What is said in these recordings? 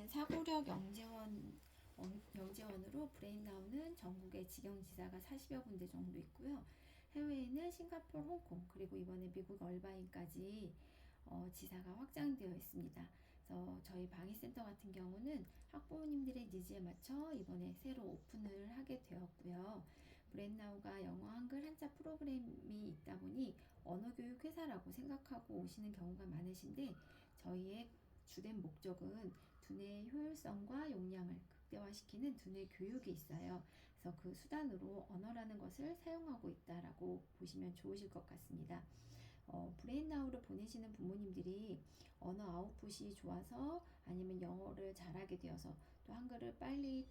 저희는 사고력 영재원으로 브레인나우는 전국에 직영지사가 40여 군데 정도 있고요. 해외에는 싱가포르, 홍콩, 그리고 이번에 미국 얼바인까지 지사가 확장되어 있습니다. 그래서 저희 방위센터 같은 경우는 학부모님들의 니즈에 맞춰 이번에 새로 오픈을 하게 되었고요. 브레인나우가 영어 한글 한자 프로그램이 있다 보니 언어교육 회사라고 생각하고 오시는 경우가 많으신데, 저희의 주된 목적은 두뇌의 효율성과 용량을 극대화시키는 두뇌 교육이 있어요. 그래서 그 수단으로 언어라는 것을 사용하고 있다라고 보시면 좋으실 것 같습니다. 브레인나우를 보내시는 부모님들이 언어 아웃풋이 좋아서 아니면 영어를 잘하게 되어서 또 한글을 빨리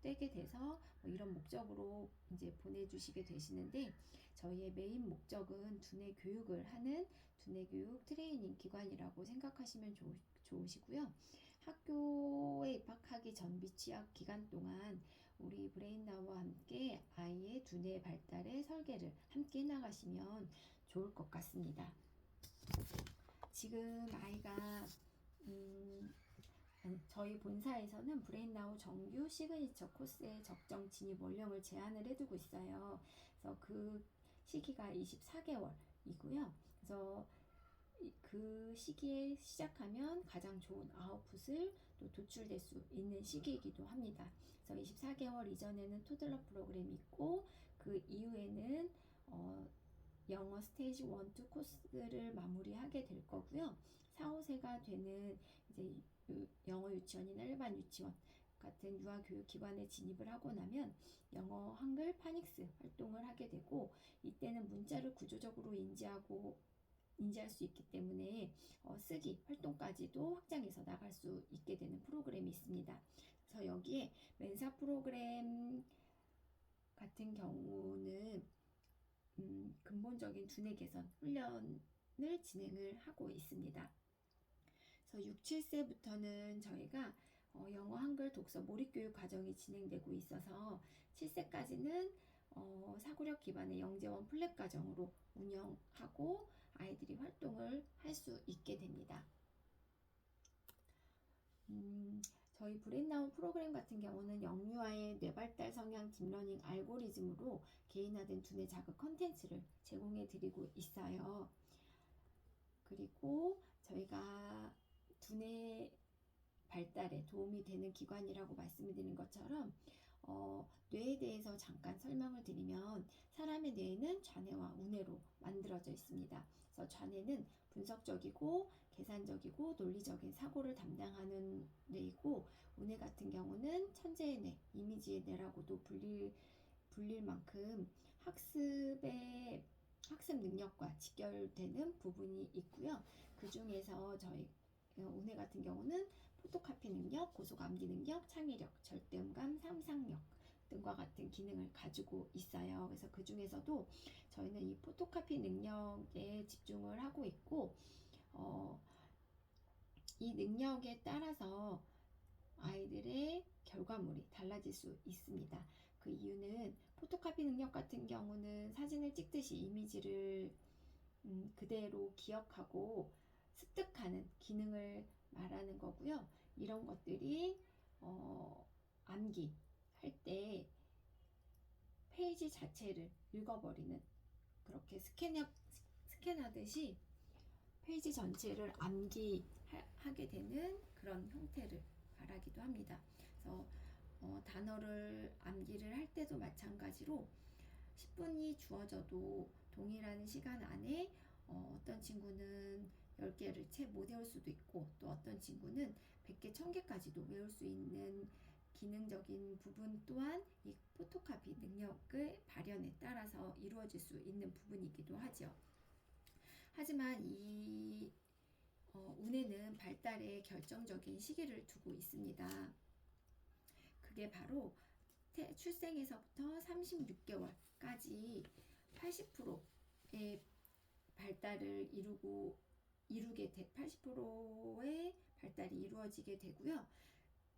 떼게 돼서 이런 목적으로 이제 보내주시게 되시는데, 저희의 메인 목적은 두뇌 교육을 하는 두뇌 교육 트레이닝 기관이라고 생각하시면 좋으시고요. 학교에 입학하기 전 미취학 기간 동안 우리 브레인나우와 함께 아이의 두뇌 발달의 설계를 함께 나가시면 좋을 것 같습니다. 지금 아이가 저희 본사에서는 브레인나우 정규 시그니처 코스의 적정 진입 연령을 제한을 해두고 있어요. 그래서 그 시기가 24개월이고요. 그래서 그 시기에 시작하면 가장 좋은 아웃풋을 또 도출될 수 있는 시기이기도 합니다. 그래서 24개월 이전에는 토들러 프로그램이 있고, 그 이후에는 영어 스테이지 1, 2 코스를 마무리하게 될 거고요. 4, 5세가 되는 이제 영어 유치원이나 일반 유치원 같은 유아교육기관에 진입을 하고 나면 영어 한글 파닉스 활동을 하게 되고, 이때는 문자를 구조적으로 인지할 수 있기 때문에 쓰기 활동까지도 확장해서 나갈 수 있게 되는 프로그램이 있습니다. 그래서 여기에 멘사 프로그램 같은 경우는 근본적인 두뇌 개선 훈련을 진행을 하고 있습니다. 그래서 6, 7세부터는 저희가 영어 한글 독서 몰입교육 과정이 진행되고 있어서 7세까지는 사고력 기반의 영재원 플랫 과정으로 운영하고 아이들이 활동을 할 수 있게 됩니다. 저희 브레인나우 프로그램 같은 경우는 영유아의 뇌발달 성향 딥러닝 알고리즘으로 개인화된 두뇌 자극 컨텐츠를 제공해 드리고 있어요. 그리고 저희가 두뇌 발달에 도움이 되는 기관이라고 말씀을 드린 것처럼 뇌에 대해서 잠깐 설명을 드리면, 사람의 뇌는 좌뇌와 우뇌로 만들어져 있습니다. 그래서 좌뇌는 분석적이고 계산적이고 논리적인 사고를 담당하는 뇌이고, 우뇌 같은 경우는 천재의 뇌, 이미지의 뇌라고도 불릴 만큼 학습 능력과 직결되는 부분이 있고요. 그 중에서 저희 우뇌 같은 경우는 포토카피 능력, 고속 암기 능력, 창의력, 절대음감, 상상력 등과 같은 기능을 가지고 있어요. 그래서 그 중에서도 저희는 이 포토카피 능력에 집중을 하고 있고, 이 능력에 따라서 아이들의 결과물이 달라질 수 있습니다. 그 이유는 포토카피 능력 같은 경우는 사진을 찍듯이 이미지를 그대로 기억하고 습득하는 기능을 말하는 거고요. 이런 것들이 암기 할 때 페이지 자체를 읽어버리는, 그렇게 스캔하듯이 페이지 전체를 암기하게 되는 그런 형태를 말하기도 합니다. 그래서 단어를 암기를 할 때도 마찬가지로 10분이 주어져도 동일한 시간 안에 어떤 친구는 10개를 채 못 외울 수도 있고, 또 어떤 친구는 100개, 1000개까지도 외울 수 있는 기능적인 부분 또한 이 포토카피 능력의 발현에 따라서 이루어질 수 있는 부분이기도 하죠. 하지만 이 우뇌는 발달에 결정적인 시기를 두고 있습니다. 그게 바로 출생에서부터 36개월까지 80%의 발달을 80%의 발달이 이루어지게 되고요.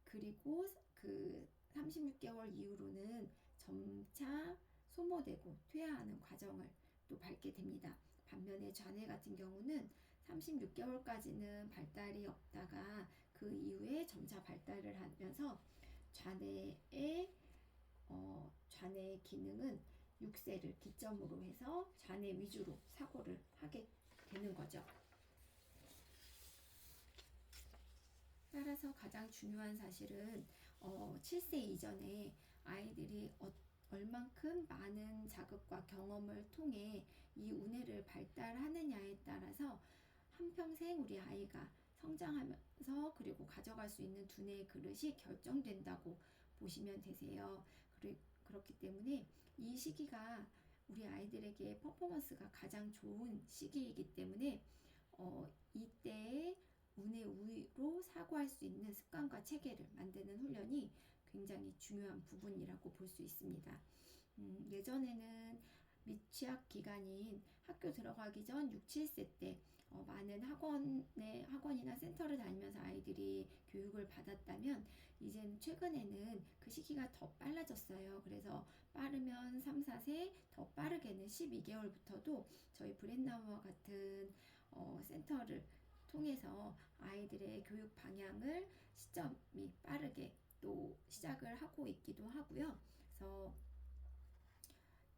그리고 그 36개월 이후로는 점차 소모되고 퇴화하는 과정을 또 밟게 됩니다. 반면에 좌뇌 같은 경우는 36개월까지는 발달이 없다가 그 이후에 점차 발달을 하면서 좌뇌의 기능은 6세를 기점으로 해서 좌뇌 위주로 사고를 하게 되는 거죠. 따라서 가장 중요한 사실은 7세 이전에 아이들이 얼만큼 많은 자극과 경험을 통해 이 우뇌를 발달하느냐에 따라서 한평생 우리 아이가 성장하면서 그리고 가져갈 수 있는 두뇌의 그릇이 결정된다고 보시면 되세요. 그렇기 때문에 이 시기가 우리 아이들에게 퍼포먼스가 가장 좋은 시기이기 때문에 이때에 우뇌 우위로 사고할 수 있는 습관과 체계를 만드는 훈련이 굉장히 중요한 부분이라고 볼 수 있습니다. 예전에는 미취학 기간인 학교 들어가기 전 6, 7세 때 많은 학원이나 센터를 다니면서 아이들이 교육을 받았다면 이제는 최근에는 그 시기가 더 빨라졌어요. 그래서 빠르면 3, 4세, 더 빠르게는 12개월부터도 저희 브랜나우와 같은 센터를 통해서 아이들의 교육 방향을 시점이 빠르게 또 시작을 하고 있기도 하고요. 그래서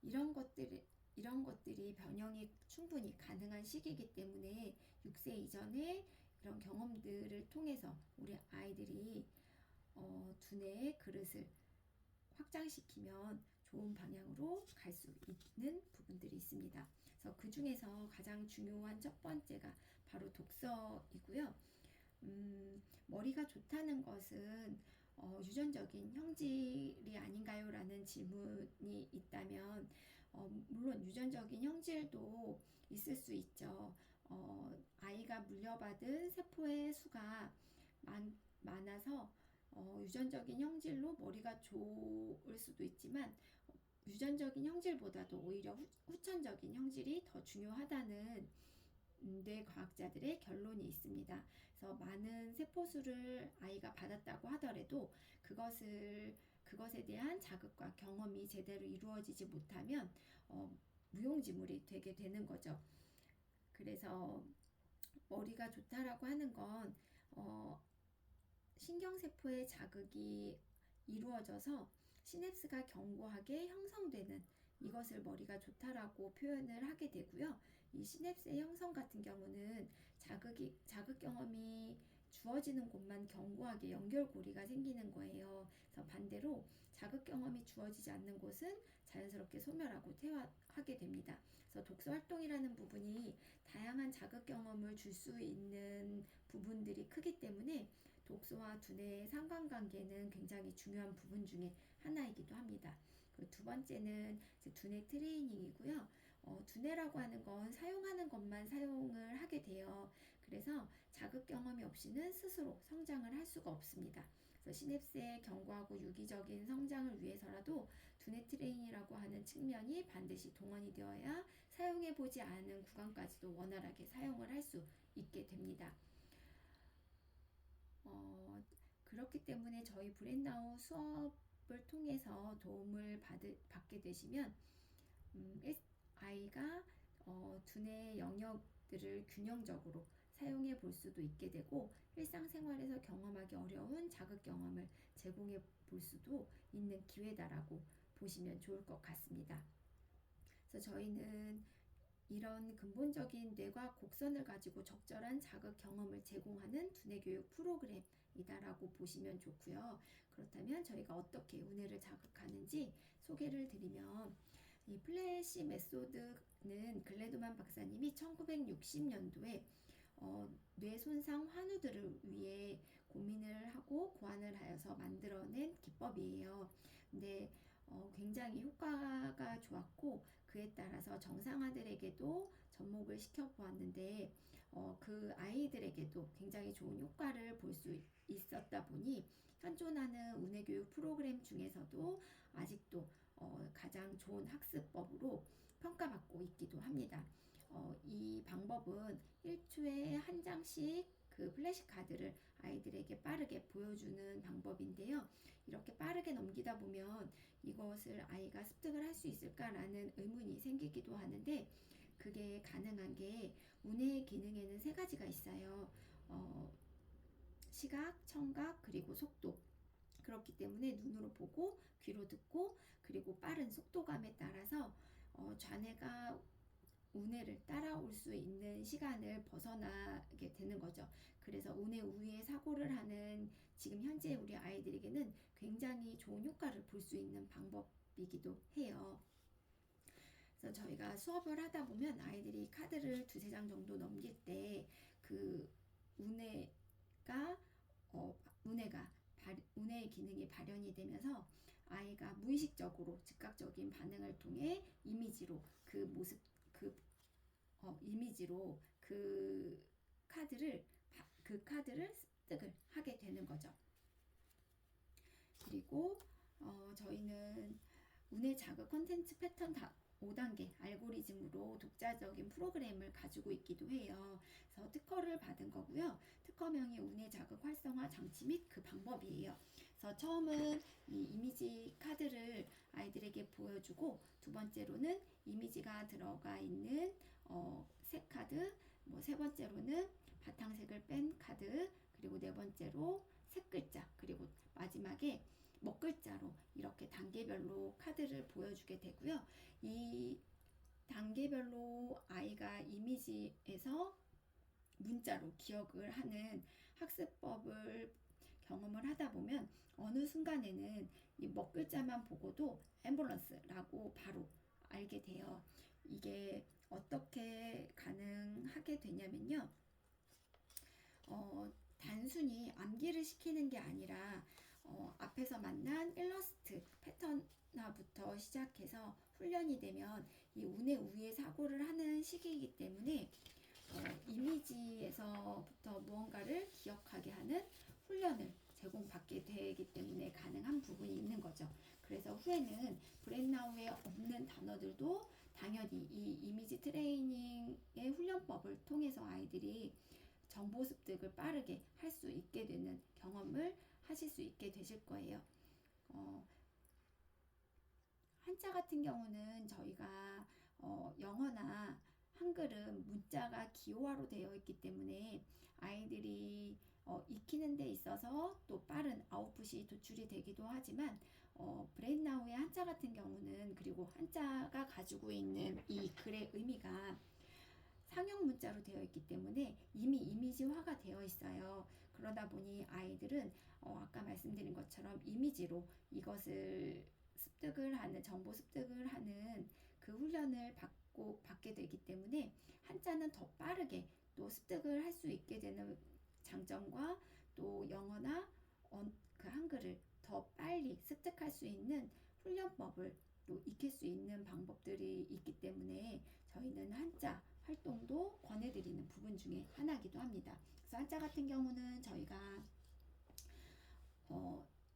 이런 것들이 변형이 충분히 가능한 시기이기 때문에 6세 이전에 이런 경험들을 통해서 우리 아이들이 두뇌의 그릇을 확장시키면 좋은 방향으로 갈 수 있는 부분들이 있습니다. 그래서 그 중에서 가장 중요한 첫 번째가 바로 독서이고요. 머리가 좋다는 것은 유전적인 형질이 아닌가요? 라는 질문이 있다면 물론 유전적인 형질도 있을 수 있죠. 아이가 물려받은 세포의 수가 많아서 유전적인 형질로 머리가 좋을 수도 있지만 유전적인 형질보다도 오히려 후천적인 형질이 더 중요하다는 뇌과학자들의 결론이 있습니다. 그래서 많은 세포수를 아이가 받았다고 하더라도 그것에 대한 자극과 경험이 제대로 이루어지지 못하면 무용지물이 되게 되는 거죠. 그래서 머리가 좋다라고 하는 건 신경세포의 자극이 이루어져서 시냅스가 견고하게 형성되는 이것을 머리가 좋다라고 표현을 하게 되고요. 이 시냅스의 형성 같은 경우는 자극 경험이 주어지는 곳만 견고하게 연결고리가 생기는 거예요. 그래서 반대로 자극 경험이 주어지지 않는 곳은 자연스럽게 소멸하고 퇴화하게 됩니다. 그래서 독서 활동이라는 부분이 다양한 자극 경험을 줄 수 있는 부분들이 크기 때문에 독서와 두뇌의 상관관계는 굉장히 중요한 부분 중에 하나이기도 합니다. 두 번째는 두뇌 트레이닝이고요. 두뇌라고 하는 건 사용하는 것만 사용을 하게 돼요. 그래서 자극 경험이 없이는 스스로 성장을 할 수가 없습니다. 그래서 시냅스의 견고하고 유기적인 성장을 위해서라도 두뇌 트레이닝이라고 하는 측면이 반드시 동원이 되어야 사용해보지 않은 구간까지도 원활하게 사용을 할 수 있게 됩니다. 그렇기 때문에 저희 브랜나우 수업을 통해서 도움을 받게 되시면 아이가 두뇌 영역들을 균형적으로 사용해 볼 수도 있게 되고 일상생활에서 경험하기 어려운 자극 경험을 제공해 볼 수도 있는 기회다라고 보시면 좋을 것 같습니다. 그래서 저희는 이런 근본적인 뇌과학 곡선을 가지고 적절한 자극 경험을 제공하는 두뇌교육 프로그램이다라고 보시면 좋고요. 그렇다면 저희가 어떻게 우뇌를 자극하는지 소개를 드리면 이 플래시 메소드는 글래드만 박사님이 1960년도에 뇌 손상 환우들을 위해 고민을 하고 고안을 하여서 만들어낸 기법이에요. 근데 굉장히 효과가 좋았고 그에 따라서 정상아들에게도 접목을 시켜보았는데 그 아이들에게도 굉장히 좋은 효과를 볼 수 있었다 보니 현존하는 우뇌교육 프로그램 중에서도 아직도 가장 좋은 학습법으로 평가받고 있기도 합니다. 이 방법은 1초에 한 장씩 그 플래시카드를 아이들에게 빠르게 보여주는 방법인데요. 이렇게 빠르게 넘기다 보면 이것을 아이가 습득을 할 수 있을까라는 의문이 생기기도 하는데 그게 가능한 게 우뇌의 기능에는 세 가지가 있어요. 시각, 청각, 그리고 속도. 그렇기 때문에 눈으로 보고 귀로 듣고 그리고 빠른 속도감에 따라서 좌뇌가 우뇌를 따라올 수 있는 시간을 벗어나게 되는 거죠. 그래서 우뇌 우위에 사고를 하는 지금 현재 우리 아이들에게는 굉장히 좋은 효과를 볼 수 있는 방법이기도 해요. 그래서 저희가 수업을 하다 보면 아이들이 카드를 두세 장 정도 넘길 때 그 우뇌가 우뇌의 기능이 발현이 되면서 아이가 무의식적으로 즉각적인 반응을 통해 이미지로 그 모습 이미지로 그 카드를 습득을 하게 되는 거죠. 그리고 저희는 우뇌 자극 콘텐츠 패턴 5단계 알고리즘으로 독자적인 프로그램을 가지고 있기도 해요. 그래서 특허를 받은 거고요. 특허명이 우뇌 자극 활성화 장치 및 그 방법이에요. 그래서 처음은 이 이미지 카드를 아이들에게 보여주고, 두 번째로는 이미지가 들어가 있는 색 카드, 세 번째로는 바탕색을 뺀 카드, 그리고 네 번째로 색글자, 그리고 마지막에 먹글자로 이렇게 단계별로 카드를 보여주게 되고요. 이 단계별로 아이가 이미지에서 문자로 기억을 하는 학습법을 경험을 하다 보면 어느 순간에는 이 먹글자만 보고도 앰뷸런스라고 바로 알게 돼요. 이게 어떻게 가능하게 되냐면요. 단순히 암기를 시키는 게 아니라 앞에서 만난 일러스트 패턴화부터 시작해서 훈련이 되면 이 우뇌 우위에 사고를 하는 시기이기 때문에 이미지에서부터 무언가를 기억하게 하는 훈련을 제공받게 되기 때문에 가능한 부분이 있는 거죠. 그래서 후에는 브레인나우에 없는 단어들도 당연히 이 이미지 트레이닝의 훈련법을 통해서 아이들이 정보 습득을 빠르게 할 수 있게 되는 경험을 하실 수 있게 되실 거예요. 한자 같은 경우는 저희가 영어나 한글은 문자가 기호화로 되어 있기 때문에 아이들이 익히는 데 있어서 또 빠른 아웃풋이 도출이 되기도 하지만 브레인나우의 한자 같은 경우는, 그리고 한자가 가지고 있는 이 글의 의미가 상형 문자로 되어 있기 때문에 이미 이미지화가 되어 있어요. 그러다 보니 아이들은 아까 말씀드린 것처럼 이미지로 이것을 정보 습득을 하는 그 훈련을 받게 되기 때문에 한자는 더 빠르게 또 습득을 할 수 있게 되는 장점과, 또 영어나 그 한글을 더 빨리 습득할 수 있는 훈련법을 또 익힐 수 있는 방법들이 있기 때문에 저희는 한자 활동도 권해드리는 부분 중에 하나이기도 합니다. 그래서 한자 같은 경우는 저희가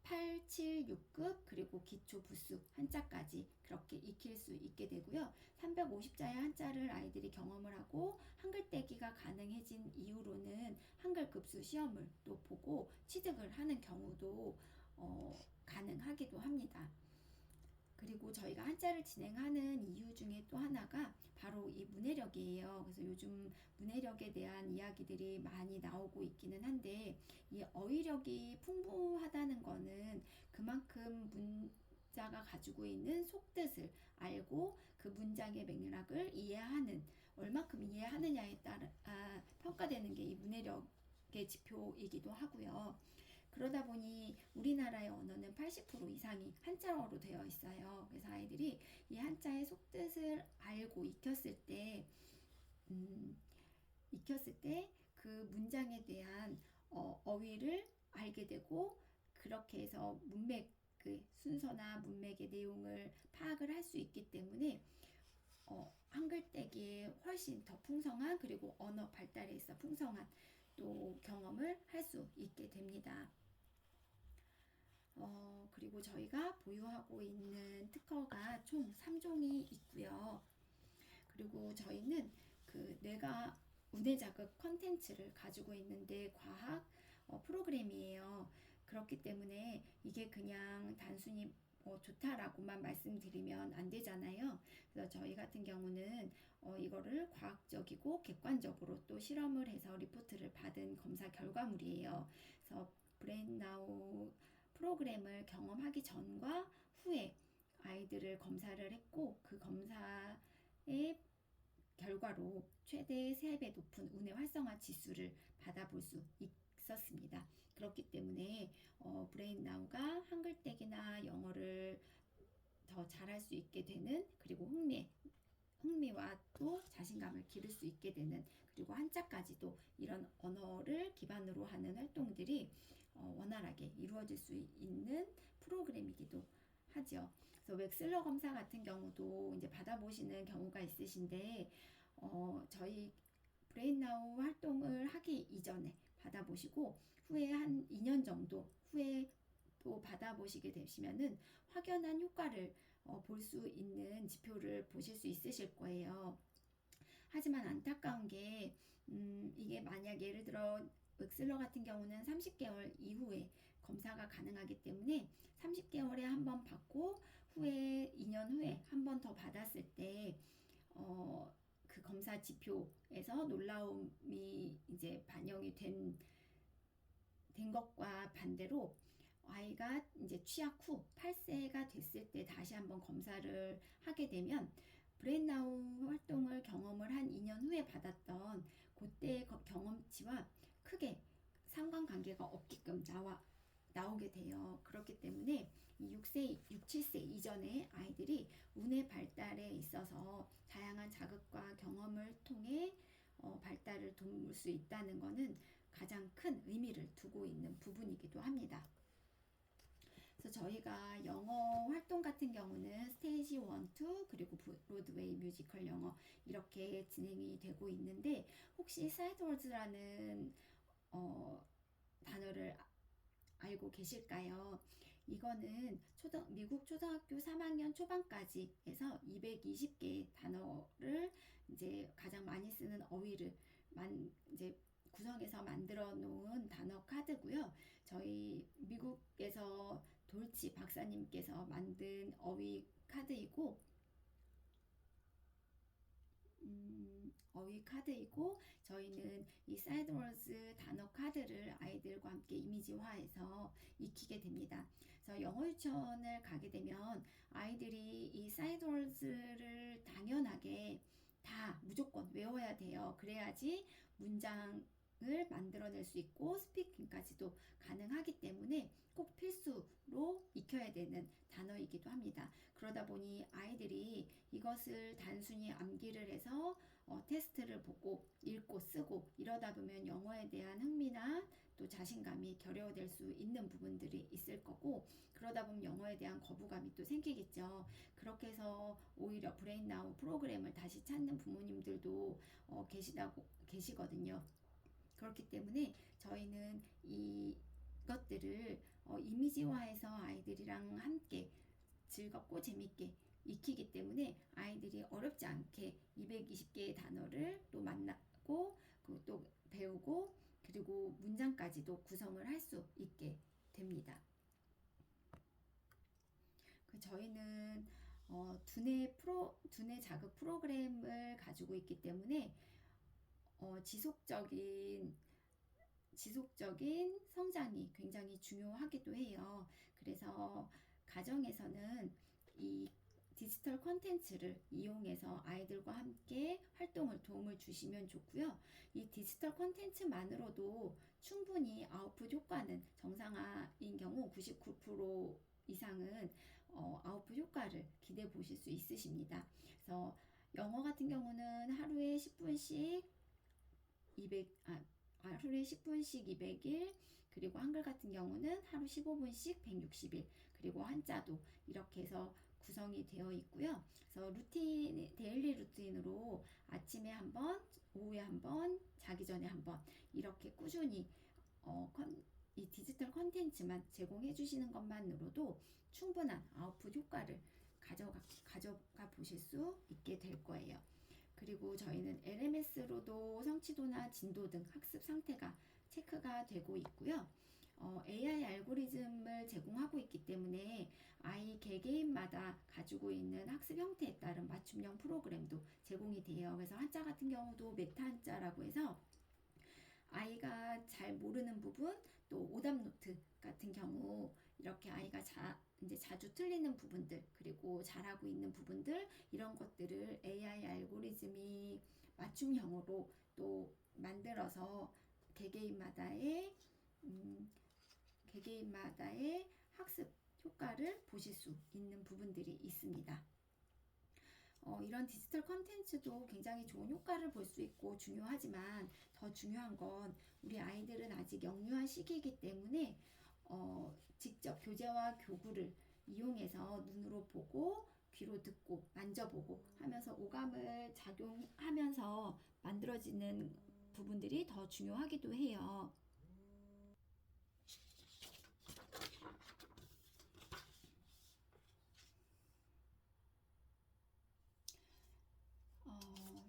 8, 7, 6급 그리고 기초 부수 한자까지 그렇게 익힐 수 있게 되고요. 350자의 한자를 아이들이 경험을 하고 한글 떼기가 가능해진 이후로는 한글 급수 시험을 또 보고 취득을 하는 경우도 가능하기도 합니다. 그리고 저희가 한자를 진행하는 이유 중에 또 하나가 바로 이 문해력이에요. 그래서 요즘 문해력에 대한 이야기들이 많이 나오고 있기는 한데, 이 어휘력이 풍부하다는 거는 그만큼 문자가 가지고 있는 속뜻을 알고 그 문장의 맥락을 이해하는, 얼마큼 이해하느냐에 따라 평가되는 게 이 문해력의 지표이기도 하고요. 그러다 보니 우리나라의 언어는 80% 이상이 한자어로 되어 있어요. 그래서 아이들이 이 한자의 속뜻을 알고 익혔을 때 그 문장에 대한 어휘를 알게 되고, 그렇게 해서 문맥, 그 순서나 문맥의 내용을 파악을 할 수 있기 때문에 한글 떼기에 훨씬 더 풍성한, 그리고 언어 발달에 있어 풍성한 또 경험을 할 수 있게 됩니다. 그리고 저희가 보유하고 있는 특허가 총 3종이 있고요. 그리고 저희는 그 뇌가 우뇌 자극 컨텐츠를 가지고 있는데 과학 프로그램이에요. 그렇기 때문에 이게 그냥 단순히 좋다라고만 말씀드리면 안 되잖아요. 그래서 저희 같은 경우는 이거를 과학적이고 객관적으로 또 실험을 해서 리포트를 받은 검사 결과물이에요. 그래서 브레인나우 프로그램을 경험하기 전과 후에 아이들을 검사를 했고, 그 검사의 결과로 최대 3배 높은 우뇌 활성화 지수를 받아볼 수 있었습니다. 그렇기 때문에 브레인나우가 한글떼기나 영어를 더 잘할 수 있게 되는, 그리고 흥미와 또 자신감을 기를 수 있게 되는, 그리고 한자까지도 이런 언어를 기반으로 하는 활동들이 원활하게 이루어질 수 있는 프로그램이기도 하죠. 그래서 웩슬러 검사 같은 경우도 이제 받아보시는 경우가 있으신데, 저희 브레인나우 활동을 하기 이전에 받아보시고 후에 한 2년 정도 후에 또 받아보시게 되시면은 확연한 효과를 볼 수 있는 지표를 보실 수 있으실 거예요. 하지만 안타까운 게 이게 만약 예를 들어 웩슬러 같은 경우는 30개월 이후에 검사가 가능하기 때문에 30개월에 한 번 받고 후에 2년 후에 한 번 더 받았을 때 그 검사 지표에서 놀라움이 이제 반영이 된 것과 반대로 아이가 이제 취약 후 8세가 됐을 때 다시 한번 검사를 하게 되면 브레인나우 활동을 경험을 한 2년 후에 받았던 그때의 경험치와 크게 상관관계가 없게끔 나오게 돼요. 그렇기 때문에 6세, 6, 7세 이전의 아이들이 우뇌 발달에 있어서 다양한 자극과 경험을 통해 발달을 도울 수 있다는 것은 가장 큰 의미를 두고 있는 부분이기도 합니다. 그래서 저희가 영어 활동 같은 경우는 스테이지 1, 2 그리고 브로드웨이 뮤지컬 영어 이렇게 진행이 되고 있는데, 혹시 사이드워즈라는 단어를 알고 계실까요? 이거는 미국 초등학교 3학년 초반까지 해서 220개의 단어를 이제 가장 많이 쓰는 어휘를 이제 구성해서 만들어 놓은 단어 카드고요. 저희 미국에서 돌치 박사님께서 만든 어휘 카드이고, 저희는 이 사이드워즈 단어 카드를 아이들과 함께 이미지화해서 익히게 됩니다. 그래서 영어 유치원을 가게 되면 아이들이 이 사이드워즈를 당연하게 다 무조건 외워야 돼요. 그래야지 문장을 만들어낼 수 있고 스피킹까지도 가능하기 때문에 꼭 필수로 익혀야 되는 단어이기도 합니다. 그러다 보니 아이들이 이것을 단순히 암기를 해서 테스트를 보고 읽고 쓰고 이러다 보면 영어에 대한 흥미나 또 자신감이 결여될 수 있는 부분들이 있을 거고, 그러다 보면 영어에 대한 거부감이 또 생기겠죠. 그렇게 해서 오히려 브레인나우 프로그램을 다시 찾는 부모님들도 계시거든요. 그렇기 때문에 저희는 이것들을 이미지화해서 아이들이랑 함께 즐겁고 재밌게 익히기 때문에 아이들이 어렵지 않게 220개의 단어를 또 만나고 또 배우고 그리고 문장까지도 구성을 할 수 있게 됩니다. 저희는 두뇌 자극 프로그램을 가지고 있기 때문에 지속적인 성장이 굉장히 중요하기도 해요. 그래서 가정에서는 이 디지털 콘텐츠를 이용해서 아이들과 함께 활동을 도움을 주시면 좋고요. 이 디지털 콘텐츠만으로도 충분히 아웃풋 효과는 정상화인 경우 99% 이상은 아웃풋 효과를 기대해 보실 수 있으십니다. 그래서 영어 같은 경우는 하루에 10분씩 200일, 그리고 한글 같은 경우는 하루 15분씩 160일, 그리고 한자도 이렇게 해서 구성이 되어 있고요. 그래서 데일리 루틴으로 아침에 한 번, 오후에 한 번, 자기 전에 한 번 이렇게 꾸준히 이 디지털 컨텐츠만 제공해 주시는 것만으로도 충분한 아웃풋 효과를 가져가 보실 수 있게 될 거예요. 그리고 저희는 LMS로도 성취도나 진도 등 학습 상태가 체크가 되고 있고요. AI 알고리즘을 제공하고 있기 때문에 아이 개개인마다 가지고 있는 학습 형태에 따른 맞춤형 프로그램도 제공이 돼요. 그래서 한자 같은 경우도 메타 한자라고 해서 아이가 잘 모르는 부분 또 오답 노트 같은 경우 이렇게 아이가 이제 자주 틀리는 부분들, 그리고 잘하고 있는 부분들, 이런 것들을 AI 알고리즘이 맞춤형으로 또 만들어서 개개인마다의 음, 개개인마다의 학습 효과를 보실 수 있는 부분들이 있습니다. 이런 디지털 컨텐츠도 굉장히 좋은 효과를 볼 수 있고 중요하지만, 더 중요한 건 우리 아이들은 아직 영유아 시기이기 때문에 직접 교재와 교구를 이용해서 눈으로 보고 귀로 듣고 만져보고 하면서 오감을 작용하면서 만들어지는 부분들이 더 중요하기도 해요. 어,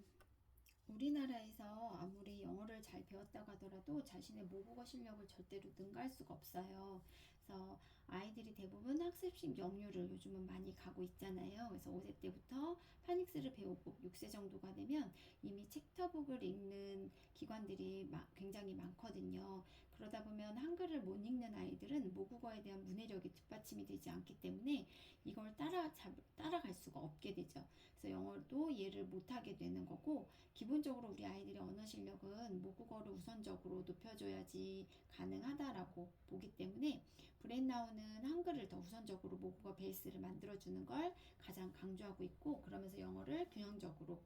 우리나라에서 아무리 영어를 잘 배웠다고 하더라도 자신의 모국어 실력을 절대로 능가할 수가 없어요. 그래서 아이들이 대부분 학습식 영유를 요즘은 많이 가고 있잖아요. 그래서 5세 때부터 파닉스를 배우고 6세 정도가 되면 이미 챕터북을 읽는 기관들이 굉장히 많거든요. 그러다 보면 한글을 못 읽는 아이들은 모국어에 대한 문해력이 뒷받침이 되지 않기 때문에 이걸 따라갈 수가 없게 되죠. 그래서 영어도 이해를 못하게 되는 거고, 기본적으로 우리 아이들의 언어 실력은 모국어를 우선적으로 높여줘야지 가능하다라고 보기 때문에 브레인나우는 한글을 더 우선적으로 모국어 베이스를 만들어주는 걸 가장 강조하고 있고, 그러면서 영어를 균형적으로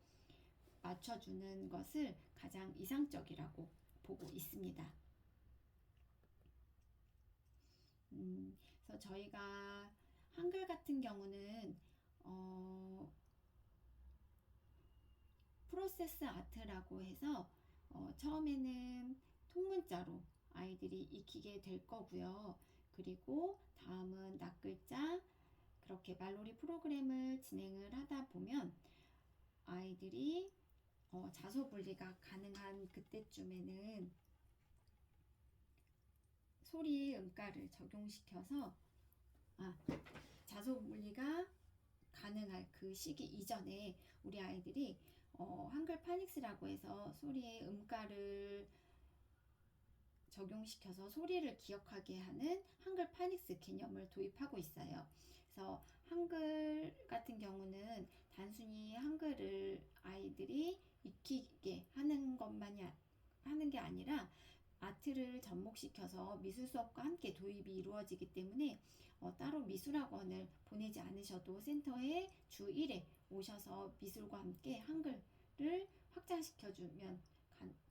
맞춰주는 것을 가장 이상적이라고 보고 있습니다. 그래서 저희가 한글 같은 경우는 프로세스 아트라고 해서 처음에는 통문자로 아이들이 익히게 될 거고요. 그리고 다음은 낱글자, 그렇게 말놀이 프로그램을 진행을 하다 보면 아이들이 자소 분리가 가능한 그때쯤에는 소리의 음가를 적용시켜서 자소 분리가 가능할 그 시기 이전에 우리 아이들이 한글 파닉스라고 해서 소리의 음가를 적용시켜서 소리를 기억하게 하는 한글 파닉스 개념을 도입하고 있어요. 그래서 한글 같은 경우는 단순히 한글을 아이들이 익히게 하는 것만이 하는 게 아니라 아트를 접목시켜서 미술 수업과 함께 도입이 이루어지기 때문에 따로 미술학원을 보내지 않으셔도 센터에 주 1회 오셔서 미술과 함께 한글을 확장시켜주면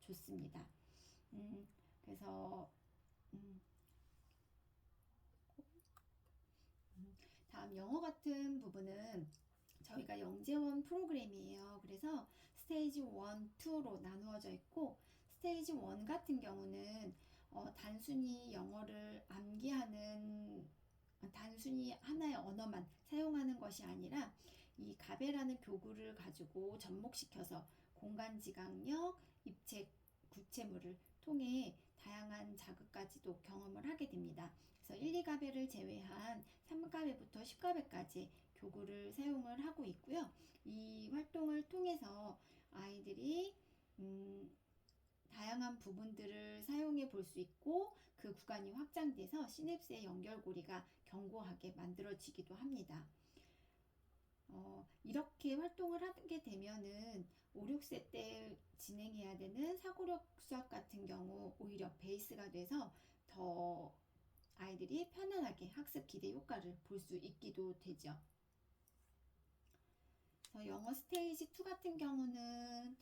좋습니다. 그래서 다음 영어 같은 부분은 저희가 영재원 프로그램이에요. 그래서 스테이지 1, 2로 나누어져 있고, 스테이지 1 같은 경우는 단순히 영어를 암기하는, 단순히 하나의 언어만 사용하는 것이 아니라 이 가베라는 교구를 가지고 접목시켜서 공간지각력, 입체, 구체물을 통해 다양한 자극까지도 경험을 하게 됩니다. 그래서 1, 2가베를 제외한 3가베부터 10가베까지 교구를 사용을 하고 있고요. 이 활동을 통해서 아이들이 다양한 부분들을 사용해 볼 수 있고, 그 구간이 확장돼서 시냅스의 연결고리가 견고하게 만들어지기도 합니다. 이렇게 활동을 하게 되면은 5, 6세 때 진행해야 되는 사고력 수학 같은 경우 오히려 베이스가 돼서 더 아이들이 편안하게 학습 기대 효과를 볼 수 있기도 되죠. 영어 스테이지 2 같은 경우는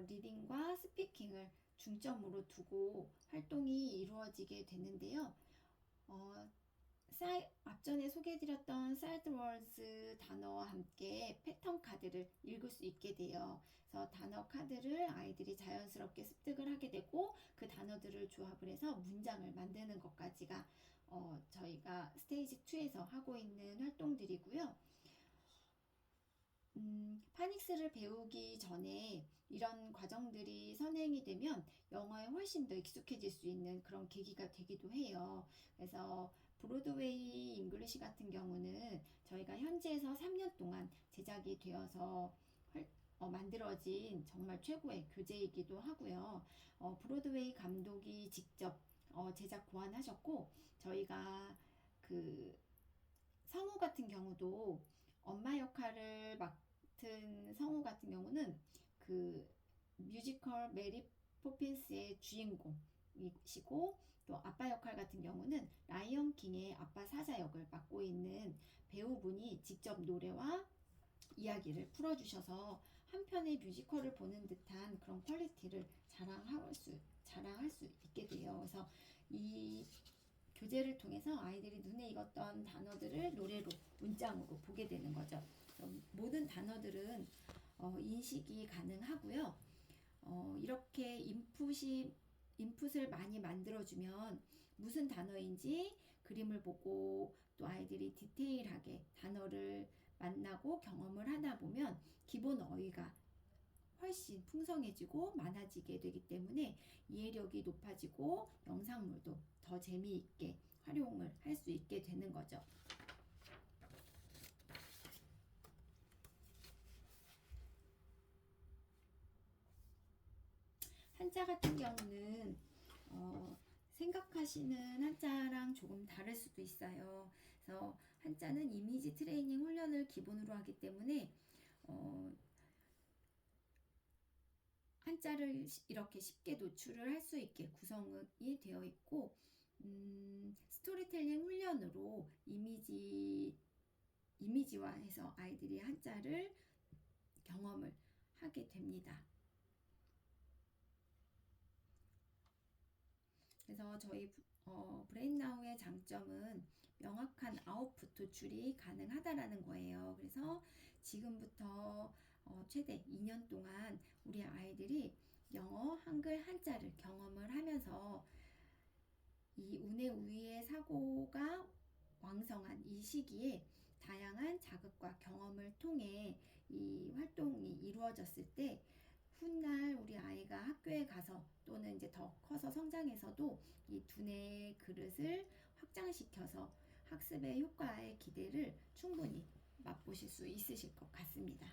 리딩과 스피킹을 중점으로 두고 활동이 이루어지게 되는데요. 앞전에 소개해드렸던 사이드워즈 단어와 함께 패턴 카드를 읽을 수 있게 돼요. 그래서 단어 카드를 아이들이 자연스럽게 습득을 하게 되고, 그 단어들을 조합을 해서 문장을 만드는 것까지가 저희가 스테이지 2에서 하고 있는 활동들이고요. 파닉스를 배우기 전에 이런 과정들이 선행이 되면 영어에 훨씬 더 익숙해질 수 있는 그런 계기가 되기도 해요. 그래서 브로드웨이 잉글리시 같은 경우는 저희가 현지에서 3년 동안 제작이 되어서 만들어진 정말 최고의 교재이기도 하고요. 브로드웨이 감독이 직접 제작 고안하셨고, 저희가 그 성우 같은 경우도 엄마 역할을 맡은 성우 같은 경우는 그 뮤지컬 메리 포핀스의 주인공이시고, 또 아빠 역할 같은 경우는 라이언 킹의 아빠 사자 역을 맡고 있는 배우분이 직접 노래와 이야기를 풀어주셔서 한 편의 뮤지컬을 보는 듯한 그런 퀄리티를 자랑할 수 있게 돼요. 그래서 이 교재를 통해서 아이들이 눈에 익었던 단어들을 노래로, 문장으로 보게 되는 거죠. 모든 단어들은 인식이 가능하고요. 이렇게 인풋을 많이 만들어주면 무슨 단어인지 그림을 보고 또 아이들이 디테일하게 단어를 만나고 경험을 하다 보면 기본 어휘가 훨씬 풍성해지고 많아지게 되기 때문에 이해력이 높아지고 영상물도 더 재미있게 활용을 할 수 있게 되는 거죠. 한자 같은 경우는 생각하시는 한자랑 조금 다를 수도 있어요. 그래서 한자는 이미지 트레이닝 훈련을 기본으로 하기 때문에 한자를 이렇게 쉽게 노출을 할 수 있게 구성이 되어 있고, 스토리텔링 훈련으로 이미지화해서 아이들이 한자를 경험을 하게 됩니다. 그래서 저희 브레인나우의 장점은 명확한 아웃풋 도출이 가능하다라는 거예요. 그래서 지금부터 최대 2년 동안 우리 아이들이 영어, 한글, 한자를 경험을 하면서 이 운의 우위의 사고가 왕성한 이 시기에 다양한 자극과 경험을 통해 이 활동이 이루어졌을 때 훗날 우리 아이가 학교에 가서 또는 이제 더 커서 성장해서도 이 두뇌의 그릇을 확장시켜서 학습의 효과의 기대를 충분히 맛보실 수 있으실 것 같습니다.